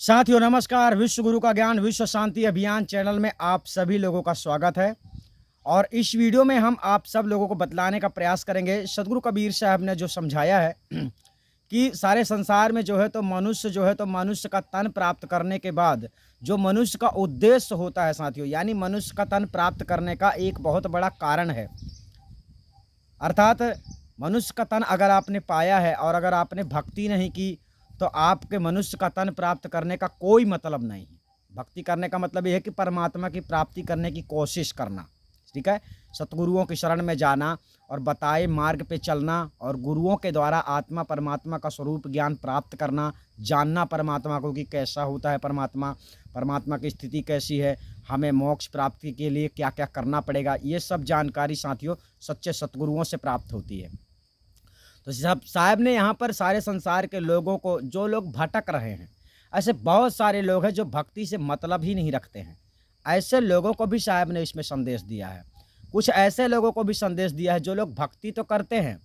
साथियों नमस्कार। विश्व गुरु का ज्ञान विश्व शांति अभियान चैनल में आप सभी लोगों का स्वागत है। और इस वीडियो में हम आप सब लोगों को बतलाने का प्रयास करेंगे सदगुरु कबीर साहब ने जो समझाया है कि सारे संसार में जो है तो मनुष्य का तन प्राप्त करने के बाद जो मनुष्य का उद्देश्य होता है साथियों, यानी मनुष्य का तन प्राप्त करने का एक बहुत बड़ा कारण है। अर्थात मनुष्य का तन अगर आपने पाया है और अगर आपने भक्ति नहीं की तो आपके मनुष्य का तन प्राप्त करने का कोई मतलब नहीं है। भक्ति करने का मतलब ये है कि परमात्मा की प्राप्ति करने की कोशिश करना, ठीक है। सतगुरुओं की शरण में जाना और बताए मार्ग पे चलना और गुरुओं के द्वारा आत्मा परमात्मा का स्वरूप ज्ञान प्राप्त करना, जानना परमात्मा को कि कैसा होता है परमात्मा, परमात्मा की स्थिति कैसी है, हमें मोक्ष प्राप्ति के लिए क्या क्या करना पड़ेगा, ये सब जानकारी साथियों सच्चे सतगुरुओं से प्राप्त होती है। तो सब साहब ने यहाँ पर सारे संसार के लोगों को, जो लोग भटक रहे हैं, ऐसे बहुत सारे लोग हैं जो भक्ति से मतलब ही नहीं रखते हैं, ऐसे लोगों को भी साहब ने इसमें संदेश दिया है। कुछ ऐसे लोगों को भी संदेश दिया है जो लोग भक्ति तो करते हैं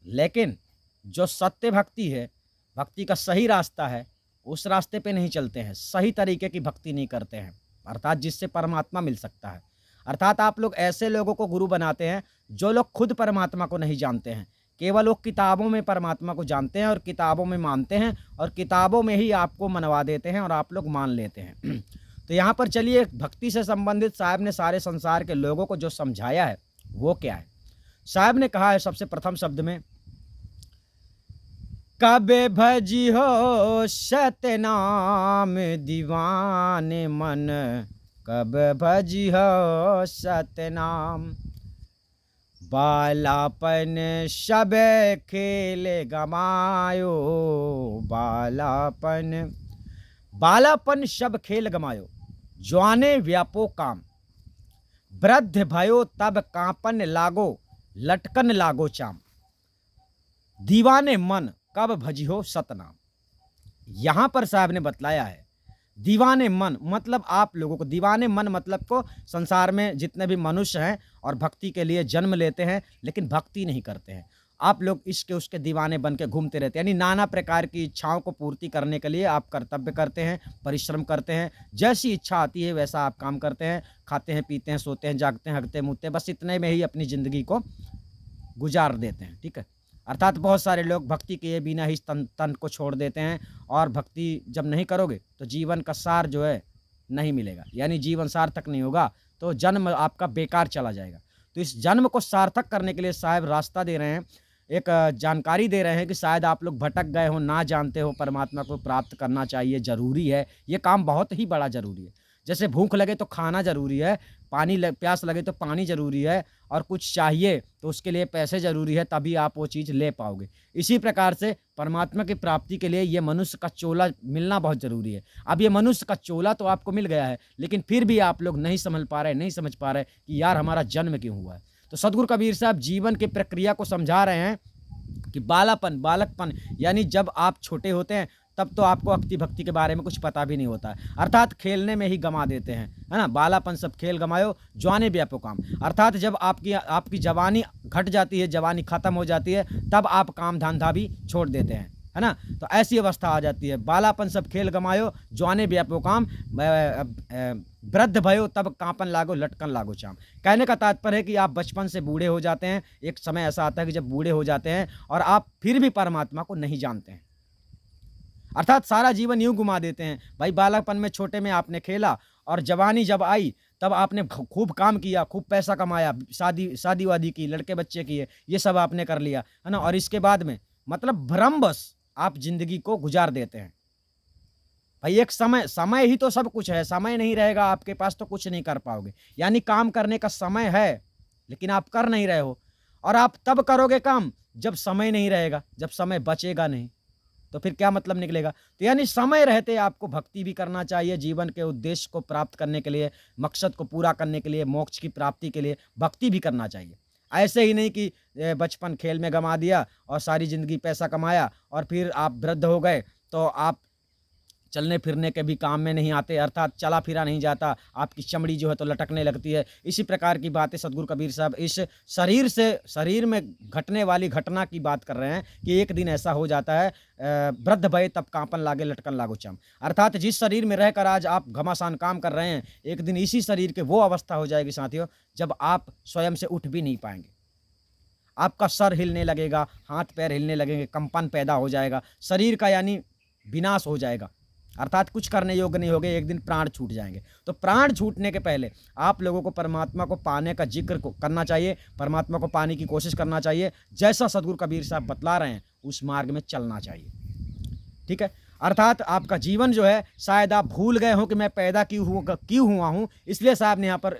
लेकिन जो सत्य भक्ति है, भक्ति का सही रास्ता है, उस रास्ते पे नहीं चलते हैं, सही तरीके की भक्ति नहीं करते हैं, अर्थात जिससे परमात्मा मिल सकता है। अर्थात आप लोग ऐसे लोगों को गुरु बनाते हैं जो लोग खुद परमात्मा को नहीं जानते हैं, केवल वो किताबों में परमात्मा को जानते हैं और किताबों में मानते हैं और किताबों में ही आपको मनवा देते हैं और आप लोग मान लेते हैं। तो यहाँ पर चलिए भक्ति से संबंधित साहब ने सारे संसार के लोगों को जो समझाया है वो क्या है। साहब ने कहा है सबसे प्रथम शब्द में, कबे भजी हो सतनाम दीवाने मन, कब भजी हो सतनाम, बालापन सब खेल गमायो, बालापन सब खेल गमायो, ज्वाने व्यापो काम, वृद्ध भयो तब कांपन लागो, लटकन लागो चाम, दीवाने मन कब भजियो सतनाम। यहाँ पर साहब ने बतलाया है दीवाने मन मतलब आप लोगों को, दीवाने मन मतलब को संसार में जितने भी मनुष्य हैं और भक्ति के लिए जन्म लेते हैं लेकिन भक्ति नहीं करते हैं, आप लोग इसके उसके दीवाने बन के घूमते रहते हैं। यानी नाना प्रकार की इच्छाओं को पूर्ति करने के लिए आप कर्तव्य करते हैं, परिश्रम करते हैं, जैसी इच्छा आती है वैसा आप काम करते हैं, खाते हैं, पीते हैं, सोते हैं, जागते हैं, हगते मूतते हैं, बस इतने में ही अपनी ज़िंदगी को गुजार देते हैं, ठीक है। अर्थात बहुत सारे लोग भक्ति किए बिना ही तन को छोड़ देते हैं और भक्ति जब नहीं करोगे तो जीवन का सार जो है नहीं मिलेगा, यानी जीवन सार्थक नहीं होगा, तो जन्म आपका बेकार चला जाएगा। तो इस जन्म को सार्थक करने के लिए साहब रास्ता दे रहे हैं, एक जानकारी दे रहे हैं कि शायद आप लोग भटक गए हो, ना जानते हो परमात्मा को प्राप्त करना चाहिए, ज़रूरी है, ये काम बहुत ही बड़ा ज़रूरी है। जैसे भूख लगे तो खाना ज़रूरी है, प्यास लगे तो पानी ज़रूरी है, और कुछ चाहिए तो उसके लिए पैसे ज़रूरी है, तभी आप वो चीज़ ले पाओगे। इसी प्रकार से परमात्मा की प्राप्ति के लिए ये मनुष्य का चोला मिलना बहुत ज़रूरी है। अब ये मनुष्य का चोला तो आपको मिल गया है लेकिन फिर भी आप लोग नहीं समझ पा रहे कि यार हमारा जन्म क्यों हुआ है। तो सदगुरु कबीर साहब जीवन की प्रक्रिया को समझा रहे हैं कि बालकपन यानी जब आप छोटे होते हैं तब तो आपको भक्ति भक्ति के बारे में कुछ पता भी नहीं होता है, अर्थात खेलने में ही गमा देते हैं, है ना। बालापन सब खेल गमायो, जवानी व्यापो काम, अर्थात जब आपकी जवानी घट जाती है, जवानी खत्म हो जाती है, तब आप काम धंधा भी छोड़ देते हैं, है ना। तो ऐसी अवस्था आ जाती है, बालापन सब खेल गमायो, जवानी व्यापो काम, वृद्ध भयो तब कांपन लागो, लटकन लागो चाम। कहने का तात्पर्य है कि आप बचपन से बूढ़े हो जाते हैं, एक समय ऐसा आता है कि जब बूढ़े हो जाते हैं और आप फिर भी परमात्मा को नहीं जानते हैं, अर्थात सारा जीवन यूं घुमा देते हैं। भाई बालकपन में छोटे में आपने खेला और जवानी जब आई तब आपने खूब काम किया, खूब पैसा कमाया, शादी वादी की, लड़के बच्चे किए, ये सब आपने कर लिया, है ना। और इसके बाद में मतलब भ्रमवश आप जिंदगी को गुजार देते हैं। भाई एक समय ही तो सब कुछ है, समय नहीं रहेगा आपके पास तो कुछ नहीं कर पाओगे। यानी काम करने का समय है लेकिन आप कर नहीं रहे हो, और आप तब करोगे काम जब समय नहीं रहेगा, जब समय बचेगा नहीं तो फिर क्या मतलब निकलेगा। तो यानी समय रहते आपको भक्ति भी करना चाहिए, जीवन के उद्देश्य को प्राप्त करने के लिए, मकसद को पूरा करने के लिए, मोक्ष की प्राप्ति के लिए भक्ति भी करना चाहिए। ऐसे ही नहीं कि बचपन खेल में गंवा दिया और सारी ज़िंदगी पैसा कमाया और फिर आप वृद्ध हो गए तो आप चलने फिरने के भी काम में नहीं आते, अर्थात चला फिरा नहीं जाता, आपकी चमड़ी जो है तो लटकने लगती है। इसी प्रकार की बातें सद्गुरु कबीर साहब इस शरीर में घटने वाली घटना की बात कर रहे हैं कि एक दिन ऐसा हो जाता है, वृद्ध भय तब कांपन लागे लटकन लागो चम। अर्थात जिस शरीर में रहकर आज आप घमासान काम कर रहे हैं, एक दिन इसी शरीर के वो अवस्था हो जाएगी साथियों, जब आप स्वयं से उठ भी नहीं पाएंगे। आपका सर हिलने लगेगा, हाथ पैर हिलने लगेंगे, कंपन पैदा हो जाएगा, शरीर का यानी विनाश हो जाएगा, अर्थात कुछ करने योग्य नहीं होगे, एक दिन प्राण छूट जाएंगे। तो प्राण छूटने के पहले आप लोगों को परमात्मा को पाने का जिक्र करना चाहिए, परमात्मा को पाने की कोशिश करना चाहिए, जैसा सद्गुरु कबीर साहब बतला रहे हैं उस मार्ग में चलना चाहिए। ठीक है, अर्थात आपका जीवन जो है, शायद आप भूल गए हो कि मैं पैदा क्यों हुआ हूँ, इसलिए साहब ने यहाँ पर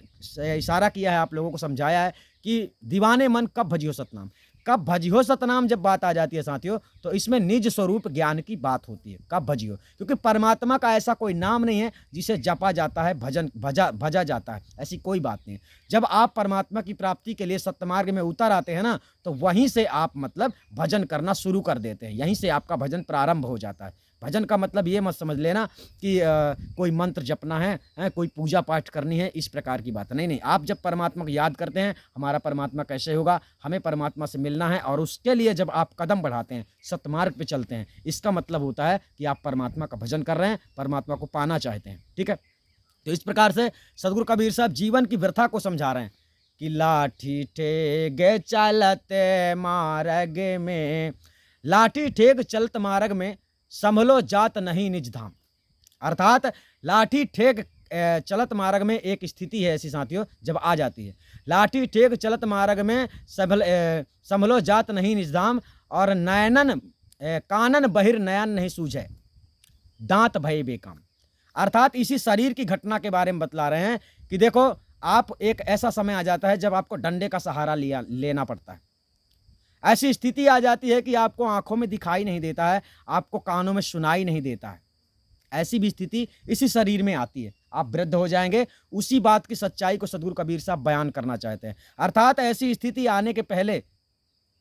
इशारा किया है, आप लोगों को समझाया है कि दीवाने मन कब भजियो सतनाम। कब भजियो सतनाम जब बात आ जाती है साथियों, तो इसमें निज स्वरूप ज्ञान की बात होती है। कब भजियो, क्योंकि परमात्मा का ऐसा कोई नाम नहीं है जिसे जपा जाता है, भजा जाता है, ऐसी कोई बात नहीं है। जब आप परमात्मा की प्राप्ति के लिए सत्यमार्ग में उतर आते हैं ना, तो वहीं से आप मतलब भजन करना शुरू कर देते हैं, यहीं से आपका भजन प्रारंभ हो जाता है। भजन का मतलब ये मत समझ लेना कि कोई मंत्र जपना है, कोई पूजा पाठ करनी है, इस प्रकार की बात नहीं। आप जब परमात्मा को याद करते हैं, हमारा परमात्मा कैसे होगा, हमें परमात्मा से मिलना है, और उसके लिए जब आप कदम बढ़ाते हैं, सतमार्ग पे चलते हैं, इसका मतलब होता है कि आप परमात्मा का भजन कर रहे हैं, परमात्मा को पाना चाहते हैं। ठीक है, तो इस प्रकार से सद्गुरु कबीर साहब जीवन की व्यथा को समझा रहे हैं कि लाठी ठेग चलते मार्ग में, लाठी ठेग चलत मार्ग में, संभलो जात नहीं निज धाम। अर्थात लाठी ठेक चलत मार्ग में एक स्थिति है ऐसी साथियों, जब आ जाती है, लाठी ठेक चलत मार्ग में संभलो जात नहीं निज धाम, और नयनन कानन बहिर नयन नहीं सूझे, दांत भय बेकाम। अर्थात इसी शरीर की घटना के बारे में बतला रहे हैं कि देखो, आप एक ऐसा समय आ जाता है जब आपको डंडे का सहारा लेना पड़ता है। ऐसी स्थिति आ जाती है कि आपको आंखों में दिखाई नहीं देता है, आपको कानों में सुनाई नहीं देता है। ऐसी भी स्थिति इसी शरीर में आती है, आप वृद्ध हो जाएंगे। उसी बात की सच्चाई को सद्गुरु कबीर साहब बयान करना चाहते हैं। अर्थात ऐसी स्थिति आने के पहले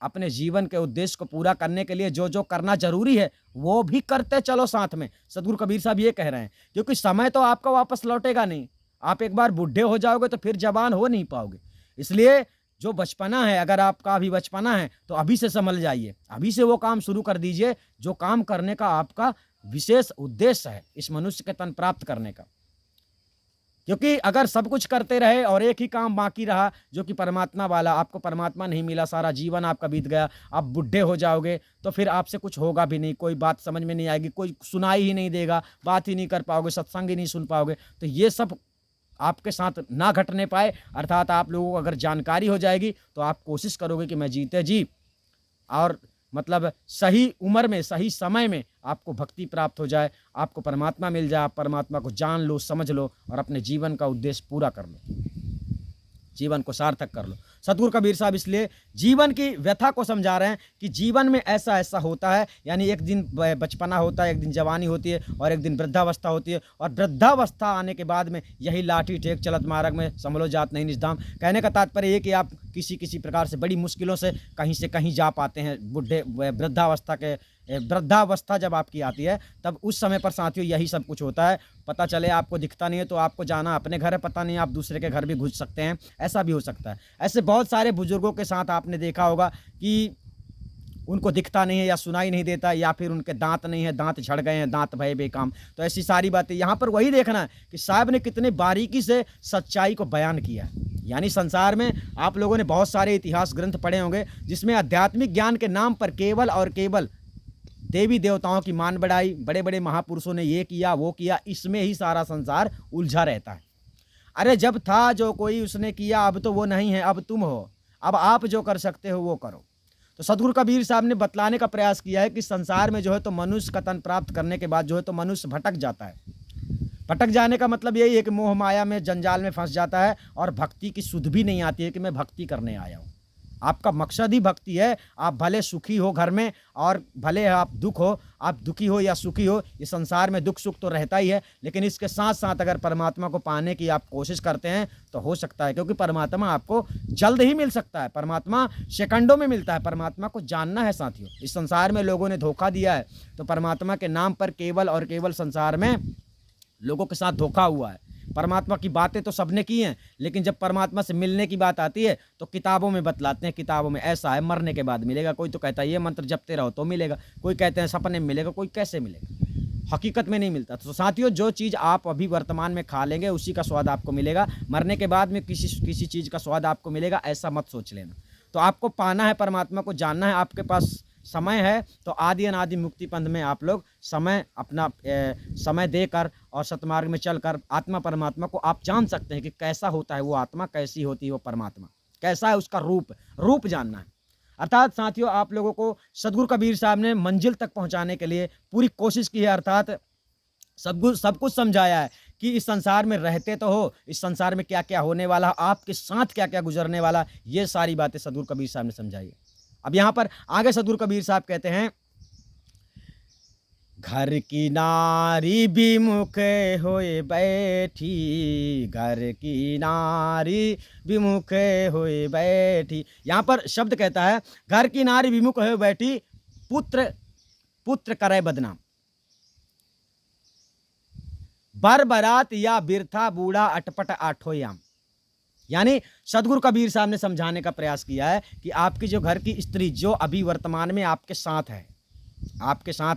अपने जीवन के उद्देश्य को पूरा करने के लिए जो जो करना जरूरी है वो भी करते चलो साथ में, सद्गुरु कबीर साहब ये कह रहे हैं। क्योंकि समय तो आपका वापस लौटेगा नहीं, आप एक बार बूढ़े हो जाओगे तो फिर जवान हो नहीं पाओगे। इसलिए जो बचपना है, अगर आपका अभी बचपना है तो अभी से संभल जाइए, अभी से वो काम शुरू कर दीजिए जो काम करने का आपका विशेष उद्देश्य है, इस मनुष्य के तन प्राप्त करने का। क्योंकि अगर सब कुछ करते रहे और एक ही काम बाकी रहा जो कि परमात्मा वाला, आपको परमात्मा नहीं मिला, सारा जीवन आपका बीत गया, आप बुढ़े हो जाओगे तो फिर आपसे कुछ होगा भी नहीं, कोई बात समझ में नहीं आएगी, कोई सुनाई ही नहीं देगा, बात ही नहीं कर पाओगे, सत्संग ही नहीं सुन पाओगे। तो ये सब आपके साथ ना घटने पाए, अर्थात आप लोगों को अगर जानकारी हो जाएगी तो आप कोशिश करोगे कि मैं जीते जी, और मतलब सही उम्र में सही समय में आपको भक्ति प्राप्त हो जाए, आपको परमात्मा मिल जाए, आप परमात्मा को जान लो, समझ लो और अपने जीवन का उद्देश्य पूरा कर लो, जीवन को सार्थक कर लो। सद्गुरु कबीर साहब इसलिए जीवन की व्यथा को समझा रहे हैं कि जीवन में ऐसा ऐसा होता है, यानी एक दिन बचपना होता है, एक दिन जवानी होती है और एक दिन वृद्धावस्था होती है, और वृद्धावस्था आने के बाद में यही लाठी ठेक चलत मार्ग में संभलो जात नहीं निज धाम। कहने का तात्पर्य ये कि आप किसी प्रकार से बड़ी मुश्किलों से कहीं जा पाते हैं। वृद्धावस्था जब आपकी आती है तब उस समय पर साथियों यही सब कुछ होता है। पता चले आपको दिखता नहीं है तो आपको जाना अपने घर है, पता नहीं आप दूसरे के घर भी घुस सकते हैं, ऐसा भी हो सकता है। ऐसे बहुत सारे बुजुर्गों के साथ आपने देखा होगा कि उनको दिखता नहीं है या सुनाई नहीं देता, या फिर उनके दांत नहीं है, दांत झड़ गए हैं, दांत भय बेकाम। तो ऐसी सारी बातें यहाँ पर वही देखना है कि साहब ने कितने बारीकी से सच्चाई को बयान किया है। यानी संसार में आप लोगों ने बहुत सारे इतिहास ग्रंथ पढ़े होंगे जिसमें आध्यात्मिक ज्ञान के नाम पर केवल और केवल देवी देवताओं की मान बढ़ाई, बड़े बड़े महापुरुषों ने ये किया वो किया, इसमें ही सारा संसार उलझा रहता है। अरे जब था जो कोई उसने किया, अब तो वो नहीं है, अब तुम हो, अब आप जो कर सकते हो वो करो। तो सद्गुरु कबीर साहब ने बतलाने का प्रयास किया है कि संसार में जो है तो मनुष्य का तन प्राप्त करने के बाद जो है तो मनुष्य भटक जाता है। भटक जाने का मतलब यही है कि मोह माया में जंजाल में फंस जाता है और भक्ति की सुध भी नहीं आती है कि मैं भक्ति करने आया हूँ। आपका मकसद ही भक्ति है। आप भले सुखी हो घर में और भले आप दुखी हो या सुखी हो, ये संसार में दुख सुख तो रहता ही है, लेकिन इसके साथ साथ अगर परमात्मा को पाने की आप कोशिश करते हैं तो हो सकता है, क्योंकि परमात्मा आपको जल्द ही मिल सकता है, परमात्मा सेकंडों में मिलता है। परमात्मा को जानना है साथियों। इस संसार में लोगों ने धोखा दिया है, तो परमात्मा के नाम पर केवल और केवल संसार में लोगों के साथ धोखा हुआ है। परमात्मा की बातें तो सबने की हैं, लेकिन जब परमात्मा से मिलने की बात आती है तो किताबों में बतलाते हैं, किताबों में ऐसा है, मरने के बाद मिलेगा। कोई तो कहता है ये मंत्र जपते रहो तो मिलेगा, कोई कहते हैं सपने में मिलेगा, कोई कैसे मिलेगा, हकीकत में नहीं मिलता। तो साथियों, जो चीज़ आप अभी वर्तमान में खा लेंगे उसी का स्वाद आपको मिलेगा, मरने के बाद में किसी चीज़ का स्वाद आपको मिलेगा, ऐसा मत सोच लेना। तो आपको पाना है, परमात्मा को जानना है, आपके पास समय है, तो आदि अनादि मुक्ति पंथ में आप लोग समय अपना समय देकर और सतमार्ग में चलकर आत्मा परमात्मा को आप जान सकते हैं कि कैसा होता है वो आत्मा, कैसी होती है वो परमात्मा, कैसा है उसका रूप जानना है। अर्थात साथियों, आप लोगों को सदगुरु कबीर साहब ने मंजिल तक पहुंचाने के लिए पूरी कोशिश की है। अर्थात सब कुछ समझाया है कि इस संसार में रहते तो हो, इस संसार में क्या क्या होने वाला, आपके साथ क्या क्या गुजरने वाला, ये सारी बातें सदगुरु कबीर साहब ने समझाई है। अब यहाँ पर आगे सदगुरु कबीर साहब कहते हैं, घर की नारी विमुख होए बैठी, घर की नारी विमुख होए बैठी। यहाँ पर शब्द कहता है, घर की नारी विमुख होए बैठी, पुत्र करे बदनाम, बर बरात या बिरथा बूढ़ा अटपट आठो याम। यानी सदगुरु कबीर साहब ने समझाने का प्रयास किया है कि आपकी जो घर की स्त्री जो अभी वर्तमान में आपके साथ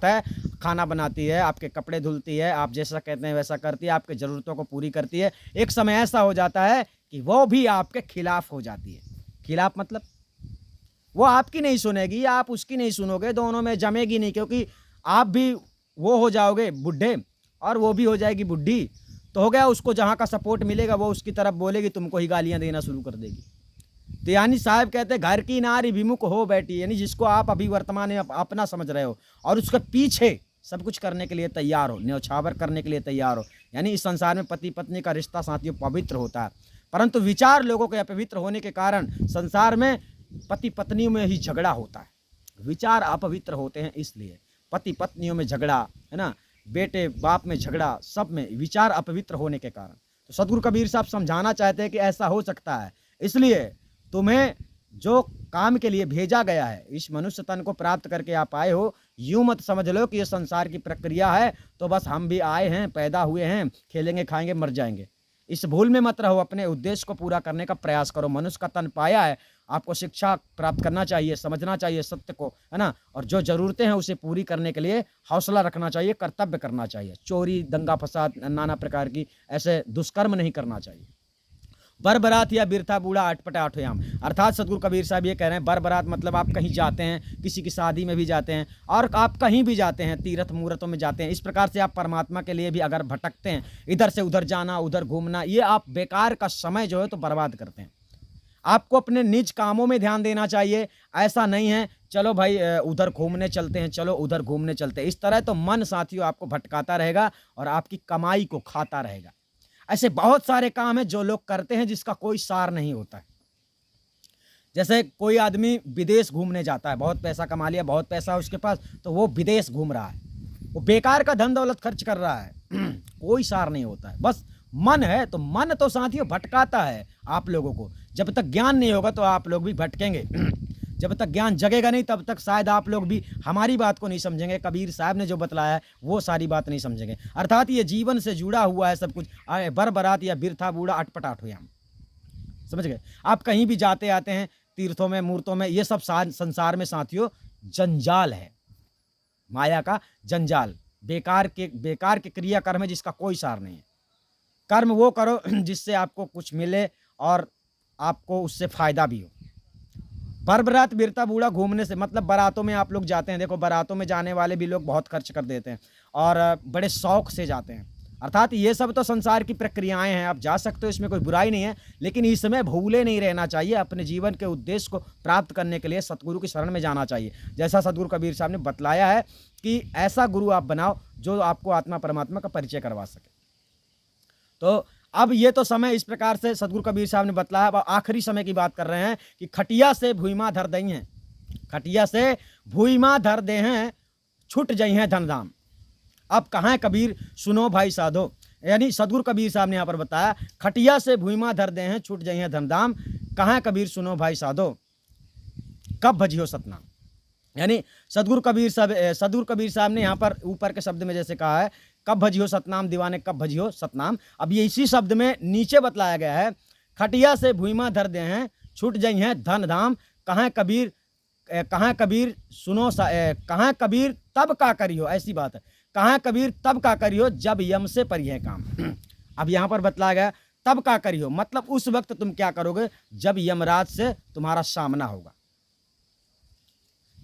है, खाना बनाती है, आपके कपड़े धुलती है, आप जैसा कहते हैं वैसा करती है, आपके ज़रूरतों को पूरी करती है, एक समय ऐसा हो जाता है कि वो भी आपके खिलाफ हो जाती है। खिलाफ मतलब वो आपकी नहीं सुनेगी, आप उसकी नहीं सुनोगे, दोनों में जमेगी नहीं, क्योंकि आप भी वो हो जाओगे बूढ़े और वो भी हो जाएगी बुढ़ी, तो हो गया, उसको जहाँ का सपोर्ट मिलेगा वो उसकी तरफ बोलेगी, तुमको ही गालियाँ देना शुरू कर देगी। तो यानी साहब कहते हैं, घर की नारी विमुख हो बैठी, यानी जिसको आप अभी वर्तमान में अपना समझ रहे हो और उसके पीछे सब कुछ करने के लिए तैयार हो, न्यौछावर करने के लिए तैयार हो। यानी इस संसार में पति पत्नी का रिश्ता साथियों पवित्र होता है, परंतु विचार लोगों के अपवित्र होने के कारण संसार में पति पत्नियों में ही झगड़ा होता है। विचार अपवित्र होते हैं, इसलिए पति पत्नियों में झगड़ा है ना, बेटे बाप में झगड़ा, सब में विचार अपवित्र होने के कारण। तो सदगुरु कबीर साहब समझाना चाहते हैं कि ऐसा हो सकता है, इसलिए तुम्हें जो काम के लिए भेजा गया है, इस मनुष्य तन को प्राप्त करके आप आए हो, यूं मत समझ लो कि ये संसार की प्रक्रिया है, तो बस हम भी आए हैं, पैदा हुए हैं, खेलेंगे खाएंगे मर जाएंगे। इस भूल में मत रहो, अपने उद्देश्य को पूरा करने का प्रयास करो। मनुष्य का तन पाया है, आपको शिक्षा प्राप्त करना चाहिए, समझना चाहिए सत्य को, है ना, और जो ज़रूरतें हैं उसे पूरी करने के लिए हौसला रखना चाहिए, कर्तव्य करना चाहिए। चोरी दंगा फसाद नाना प्रकार की ऐसे दुष्कर्म नहीं करना चाहिए। बरबरात या बिरथा बूढ़ा अटपट आठोयाम, अर्थात सदगुरु कबीर साहब ये कह रहे हैं, बरबरात मतलब आप कहीं जाते हैं, किसी की शादी में भी जाते हैं और आप कहीं भी जाते हैं, तीर्थ मूर्तों में जाते हैं, इस प्रकार से आप परमात्मा के लिए भी अगर भटकते हैं, इधर से उधर जाना, उधर घूमना, ये आप बेकार का समय जो है तो बर्बाद करते हैं। आपको अपने निज कामों में ध्यान देना चाहिए। ऐसा नहीं है चलो भाई उधर घूमने चलते हैं, चलो उधर घूमने चलते हैं, इस तरह तो मन साथियों आपको भटकाता रहेगा और आपकी कमाई को खाता रहेगा। ऐसे बहुत सारे काम हैं जो लोग करते हैं जिसका कोई सार नहीं होता है। जैसे कोई आदमी विदेश घूमने जाता है, बहुत पैसा कमा लिया, बहुत पैसा है उसके पास, तो वो विदेश घूम रहा है, वो बेकार का धन दौलत खर्च कर रहा है कोई सार नहीं होता है। बस मन है तो मन तो साथियों भटकाता है आप लोगों को। जब तक ज्ञान नहीं होगा तो आप लोग भी भटकेंगे जब तक ज्ञान जगेगा नहीं तब तक शायद आप लोग भी हमारी बात को नहीं समझेंगे, कबीर साहब ने जो बतलाया है वो सारी बात नहीं समझेंगे। अर्थात ये जीवन से जुड़ा हुआ है सब कुछ। बरबरात या बिरथा बूढ़ा अटपटाठ हो, यहाँ समझ गए। आप कहीं भी जाते आते हैं, तीर्थों में मूर्तों में, ये सब संसार में साथियों जंजाल है, माया का जंजाल, बेकार के क्रिया कर्म है जिसका कोई सार नहीं है। कर्म वो करो जिससे आपको कुछ मिले और आपको उससे फायदा भी हो। बरबरात बिरता बूढ़ा घूमने से मतलब बारातों में आप लोग जाते हैं, देखो बारातों में जाने वाले भी लोग बहुत खर्च कर देते हैं और बड़े शौक से जाते हैं। अर्थात ये सब तो संसार की प्रक्रियाएं हैं, आप जा सकते हो, इसमें कोई बुराई नहीं है, लेकिन इसमें भूले नहीं रहना चाहिए। अपने जीवन के उद्देश्य को प्राप्त करने के लिए सतगुरु की शरण में जाना चाहिए। जैसा सतगुरु कबीर साहब ने बतलाया है कि ऐसा गुरु आप बनाओ जो आपको आत्मा परमात्मा का परिचय करवा सके। तो अब ये तो समय इस प्रकार से सदगुरु कबीर साहब ने बतलाया। अब आखिरी समय की बात कर रहे हैं कि खटिया से भुइमा धर दई हैं, खटिया से भुइमा धर दे हैं, छूट जई हैं धन धाम। अब कहाँ है कबीर, सुनो भाई साधो, यानी सदगुरु कबीर साहब ने यहाँ पर बताया, खटिया से भुइमा धर दे हैं, छूट जई हैं धन धाम। कहाँ है कबीर, सुनो भाई साधो, कब भजियो सतनाम। यानी सदगुरु कबीर साहब ने यहाँ पर ऊपर के शब्द में जैसे कहा है, कब भजियो सतनाम दीवाने, कब भजियो सतनाम। अब ये इसी शब्द में नीचे बतलाया गया है, खटिया से भुइमा धर दे हैं, छूट जई हैं धन धाम। कहाँ कबीर, कहाँ कबीर सुनो, कहाँ कबीर तब का करियो, ऐसी बात है, कहाँ कबीर तब का करियो जब यम से परिहे काम। अब यहाँ पर बतलाया गया तब का करियो, मतलब उस वक्त तुम क्या करोगे जब यमराज से तुम्हारा सामना होगा।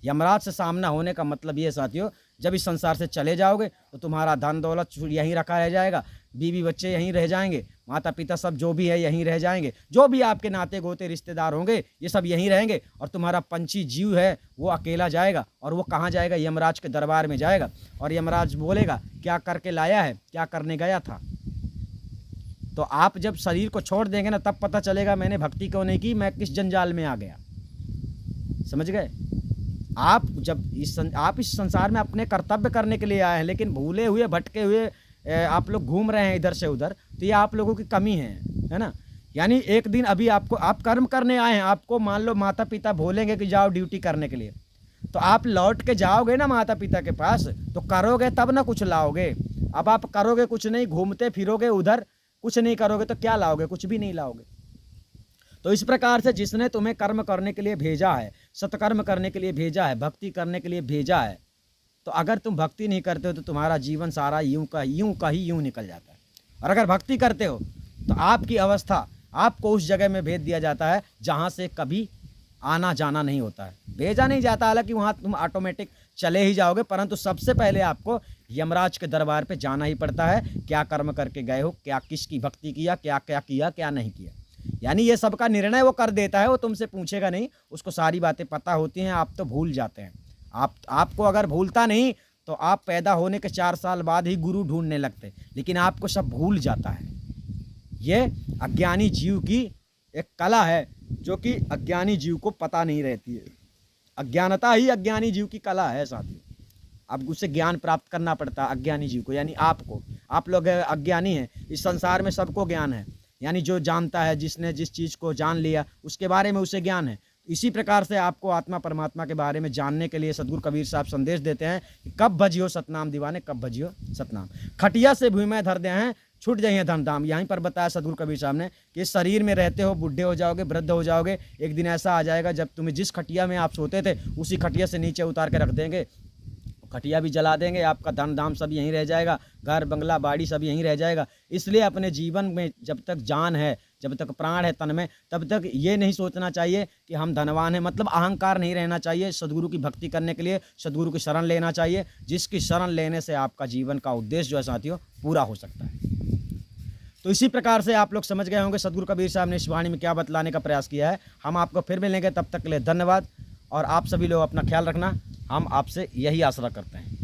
यमराज से सामना होने का मतलब ये साथियों, जब इस संसार से चले जाओगे तो तुम्हारा धन दौलत यहीं रखा रह जाएगा, बीवी बच्चे यहीं रह जाएंगे, माता पिता सब जो भी है यहीं रह जाएंगे, जो भी आपके नाते गोते रिश्तेदार होंगे ये सब यहीं रहेंगे, और तुम्हारा पंछी जीव है वो अकेला जाएगा। और वो कहाँ जाएगा, यमराज के दरबार में जाएगा। और यमराज बोलेगा क्या करके लाया है, क्या करने गया था। तो आप जब शरीर को छोड़ देंगे ना, तब पता चलेगा मैंने भक्ति क्यों नहीं की, मैं किस जंजाल में आ गया। समझ गए। आप जब आप इस संसार में अपने कर्तव्य करने के लिए आए हैं, लेकिन भूले हुए भटके हुए आप लोग घूम रहे हैं इधर से उधर, तो ये आप लोगों की कमी है ना। यानी एक दिन अभी आपको, आप कर्म करने आए हैं, आपको मान लो माता पिता बोलेंगे कि जाओ ड्यूटी करने के लिए, तो आप लौट के जाओगे ना माता पिता के पास, तो करोगे तब ना कुछ लाओगे। अब आप करोगे कुछ नहीं, घूमते फिरोगे उधर, कुछ नहीं करोगे तो क्या लाओगे, कुछ भी नहीं लाओगे। तो इस प्रकार से जिसने तुम्हें कर्म करने के लिए भेजा है, सत्कर्म करने के लिए भेजा है, भक्ति करने के लिए भेजा है, तो अगर तुम भक्ति नहीं करते हो तो तुम्हारा जीवन सारा यूं का यूं निकल जाता है। और अगर भक्ति करते हो तो आपकी अवस्था, आपको उस जगह में भेज दिया जाता है जहाँ से कभी आना जाना नहीं होता है, भेजा नहीं जाता। हालांकि वहाँ तुम ऑटोमेटिक चले ही जाओगे, परंतु सबसे पहले आपको यमराज के दरबार पे जाना ही पड़ता है। क्या कर्म करके गए हो, क्या किसकी भक्ति किया, क्या क्या किया, क्या नहीं किया। यानी ये सबका निर्णय वो कर देता है, वो तुमसे पूछेगा नहीं, उसको सारी बातें पता होती हैं। आप तो भूल जाते हैं। आपको अगर भूलता नहीं तो आप पैदा होने के 4 साल बाद ही गुरु ढूंढने लगते, लेकिन आपको सब भूल जाता है। ये अज्ञानी जीव की एक कला है जो कि अज्ञानी जीव को पता नहीं रहती है। अज्ञानता ही अज्ञानी जीव की कला है साथियों। अब उससे ज्ञान प्राप्त करना पड़ता है अज्ञानी जीव को, यानी आपको। आप लोग अज्ञानी हैं, इस संसार में सबको ज्ञान है, यानी जो जानता है, जिसने जिस चीज़ को जान लिया उसके बारे में उसे ज्ञान है। इसी प्रकार से आपको आत्मा परमात्मा के बारे में जानने के लिए सदगुरु कबीर साहब संदेश देते हैं कि कब भजियो सतनाम दीवाने, कब भजियो सतनाम। खटिया से भूमि धर दे हैं, छूट जाइए धन धाम। यहीं पर बताया सदगुरु कबीर साहब ने कि शरीर में रहते हो, बूढ़े हो जाओगे, वृद्ध हो जाओगे, एक दिन ऐसा आ जाएगा जब तुम्हें जिस खटिया में आप सोते थे उसी खटिया से नीचे उतार के रख देंगे, खटिया भी जला देंगे, आपका धन धाम सब यहीं रह जाएगा, घर बंगला बाड़ी सब यहीं रह जाएगा। इसलिए अपने जीवन में जब तक जान है, जब तक प्राण है तन में, तब तक ये नहीं सोचना चाहिए कि हम धनवान हैं, मतलब अहंकार नहीं रहना चाहिए। सदगुरु की भक्ति करने के लिए सदगुरु की शरण लेना चाहिए, जिसकी शरण लेने से आपका जीवन का उद्देश्य जो है साथियों पूरा हो सकता है। तो इसी प्रकार से आप लोग समझ गए होंगे सदगुरु कबीर साहब ने इस वाणी में क्या बतलाने का प्रयास किया है। हम आपको फिर मिलेंगे, तब तक के लिए धन्यवाद। और आप सभी लोग अपना ख्याल रखना, हम आपसे यही आशा करते हैं।